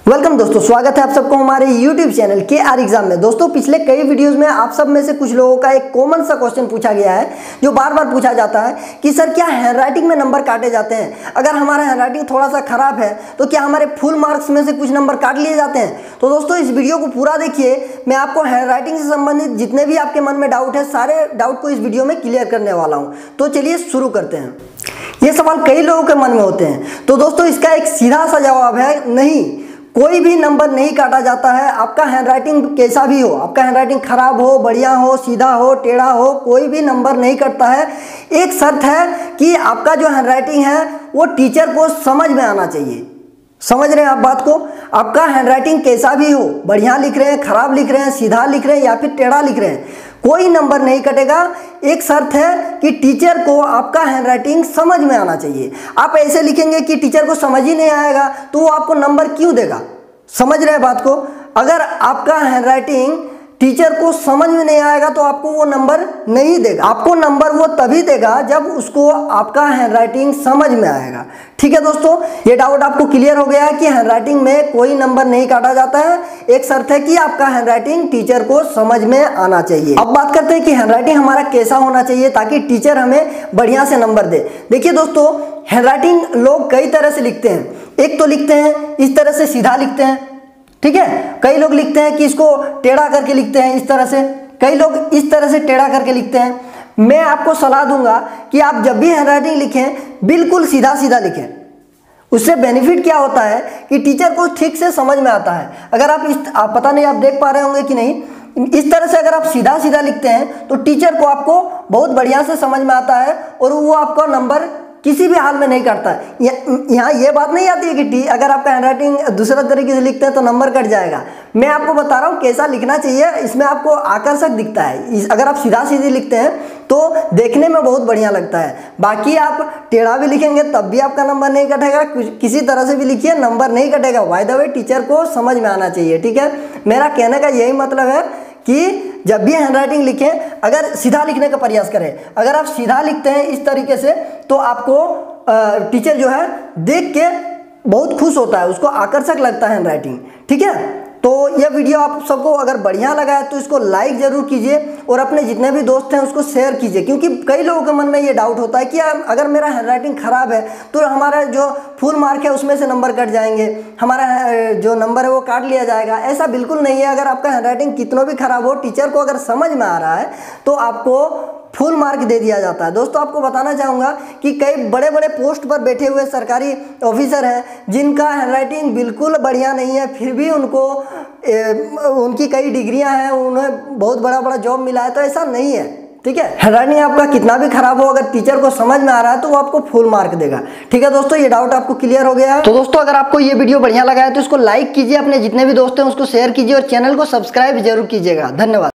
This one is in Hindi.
वेलकम दोस्तों, स्वागत है आप सबको हमारे YouTube चैनल KR एग्जाम में। दोस्तों पिछले कई वीडियोस में आप सब में से कुछ लोगों का एक कॉमन सा क्वेश्चन पूछा गया है जो बार बार पूछा जाता है कि सर क्या हैंडराइटिंग में नंबर काटे जाते हैं? अगर हमारा हैंडराइटिंग थोड़ा सा खराब है तो क्या हमारे फुल मार्क्स में से कुछ नंबर काट लिए जाते हैं? तो दोस्तों इस वीडियो को पूरा देखिए, मैं आपको हैंडराइटिंग से संबंधित जितने भी आपके मन में डाउट है सारे डाउट को इस वीडियो में क्लियर करने वाला हूँ। तो चलिए शुरू करते हैं। ये सवाल कई लोगों के मन में होते हैं, तो दोस्तों इसका एक सीधा सा जवाब है नहीं, कोई भी नंबर नहीं काटा जाता है। आपका हैंडराइटिंग कैसा भी हो, आपका हैंडराइटिंग खराब हो, बढ़िया हो, सीधा हो, टेढ़ा हो, कोई भी नंबर नहीं कटता है। एक शर्त है कि आपका जो हैंडराइटिंग है वो टीचर को समझ में आना चाहिए। समझ रहे हैं आप बात को? आपका हैंडराइटिंग कैसा भी हो, बढ़िया लिख रहे हैं, खराब लिख रहे हैं, सीधा लिख रहे हैं या फिर टेढ़ा लिख रहे हैं, कोई नंबर नहीं कटेगा। एक शर्त है कि टीचर को आपका हैंडराइटिंग समझ में आना चाहिए। आप ऐसे लिखेंगे कि टीचर को समझ ही नहीं आएगा तो वो आपको नंबर क्यों देगा? समझ रहे हैं बात को? अगर आपका हैंडराइटिंग टीचर को समझ में नहीं आएगा तो आपको वो नंबर नहीं देगा। आपको नंबर वो तभी देगा जब उसको आपका हैंडराइटिंग समझ में आएगा। ठीक है दोस्तों, ये डाउट आपको क्लियर हो गया है कि हैंडराइटिंग में कोई नंबर नहीं काटा जाता है। एक शर्त है कि आपका हैंडराइटिंग टीचर को समझ में आना चाहिए। अब बात करते हैं कि हैंडराइटिंग हमारा कैसा होना चाहिए ताकि टीचर हमें बढ़िया से नंबर दे। देखिए दोस्तों, हैंडराइटिंग लोग कई तरह से लिखते हैं। एक तो लिखते हैं इस तरह से सीधा लिखते हैं, ठीक है। कई लोग लिखते हैं कि इसको टेढ़ा करके लिखते हैं इस तरह से, कई लोग इस तरह से टेढ़ा करके लिखते हैं। मैं आपको सलाह दूंगा कि आप जब भी हैंडराइटिंग लिखें बिल्कुल सीधा सीधा लिखें। उससे बेनिफिट क्या होता है कि टीचर को ठीक से समझ में आता है। अगर आप पता नहीं आप देख पा रहे होंगे कि नहीं, इस तरह से अगर आप सीधा सीधा लिखते हैं तो टीचर को आपको बहुत बढ़िया से समझ में आता है और वो आपका नंबर किसी भी हाल में नहीं काटता है। यहाँ ये बात नहीं आती है कि अगर आपका हैंडराइटिंग दूसरा तरीके से लिखते हैं तो नंबर कट जाएगा। मैं आपको बता रहा हूँ कैसा लिखना चाहिए, इसमें आपको आकर्षक दिखता है। अगर आप सीधा सीधी लिखते हैं तो देखने में बहुत बढ़िया लगता है। बाकी आप टेढ़ा भी लिखेंगे तब भी आपका नंबर नहीं कटेगा। किसी तरह से भी लिखिए नंबर नहीं कटेगा। बाय द वे टीचर को समझ में आना चाहिए, ठीक है। मेरा कहने का यही मतलब है कि जब भी हैंडराइटिंग लिखें अगर सीधा लिखने का प्रयास करें। अगर आप सीधा लिखते हैं इस तरीके से तो आपको टीचर जो है देख के बहुत खुश होता है, उसको आकर्षक लगता है हैंडराइटिंग, ठीक है। तो यह वीडियो आप सबको अगर बढ़िया लगा है तो इसको लाइक जरूर कीजिए और अपने जितने भी दोस्त हैं उसको शेयर कीजिए, क्योंकि कई लोगों के मन में ये डाउट होता है कि अगर मेरा हैंडराइटिंग खराब है तो हमारा जो फुल मार्क है उसमें से नंबर कट जाएंगे, हमारा जो नंबर है वो काट लिया जाएगा। ऐसा बिल्कुल नहीं है। अगर आपका हैंडराइटिंग कितना भी खराब हो, टीचर को अगर समझ में आ रहा है तो आपको फुल मार्क दे दिया जाता है। दोस्तों आपको बताना चाहूँगा कि कई बड़े बड़े पोस्ट पर बैठे हुए सरकारी ऑफिसर हैं जिनका हैंडराइटिंग बिल्कुल बढ़िया नहीं है, फिर भी उनकी कई डिग्रियां हैं, उन्हें बहुत बड़ा बड़ा जॉब मिला है। तो ऐसा नहीं है, ठीक है। हैंडराइटिंग आपका कितना भी खराब हो, अगर टीचर को समझ में आ रहा है तो वो आपको फुल मार्क देगा, ठीक है दोस्तों। ये डाउट आपको क्लियर हो गया है। तो दोस्तों अगर आपको ये वीडियो बढ़िया लगा है तो इसको लाइक कीजिए, अपने जितने भी दोस्त हैं उसको शेयर कीजिए और चैनल को सब्सक्राइब जरूर कीजिएगा। धन्यवाद।